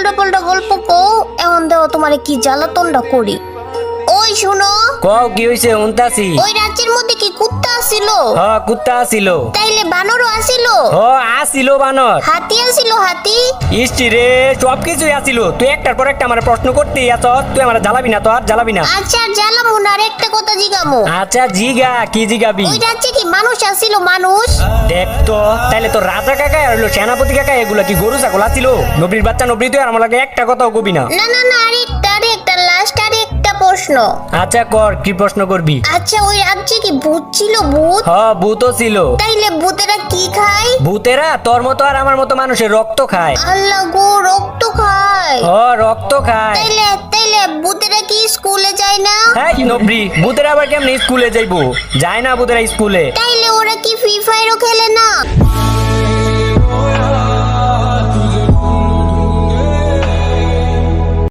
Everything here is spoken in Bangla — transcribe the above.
উল্টো পাল্টা গল্প কও, এখন দেও তোমারে কি জ্বালাতনটা করি। ওই শুনো, কও কি হইছে? উনতাছি। ওই রাজ্যের মধ্যে কি কুত্তা আসিল? কুত্তা আসিল। তাইলে বানরও আসিল? আসিল বানর। হাতি আসিল? হাতি? ইষ্টি রে, সবকিছুই আসিল। তুই একটার পর একটা আমার প্রশ্ন করতেই আছ। তুই আমার জ্বালাবি না, তো আর জ্বালাবি না। আচ্ছা জ্বালামু না, আর একটা কথা জিগামু। আচ্ছা জিগা, কি জিগাবি? ওই রাজ্যে কি মানুষ আসিল? মানুষ? দেখ তো, তাইলে তো রাজা কাকা আর হলো সেনাপতি কাকা এগুলা কি গরু ছাগল আসিল? নবীর বাচ্চা নবী, তুই আর আমার লাগে একটা কথাও কবি না। না না না, আরেকটা লাস্ট আরেকটা প্রশ্ন। আচ্ছা কর, কি প্রশ্ন করবি? আচ্ছা ওই রাজ্যে কি ভূত ছিল? ভূত? ভূতও ছিল। তাইলে ভূতেরা কি খায়? ভূতেরা তোর মতো আর আমার মতো মানুষের রক্ত খায়। আল্লাহ গো, রক্ত খায়? রক্ত খায়। তাইলে তাইলে ভূতেরা কি স্কুলে যায় না? হ্যাঁ নবী, ভূতেরা আবার কেমনে স্কুলে যাইবো? যায় না ভূতেরা স্কুলে। তাইলে ওরা কি ফ্রি ফায়ারও খেলে না?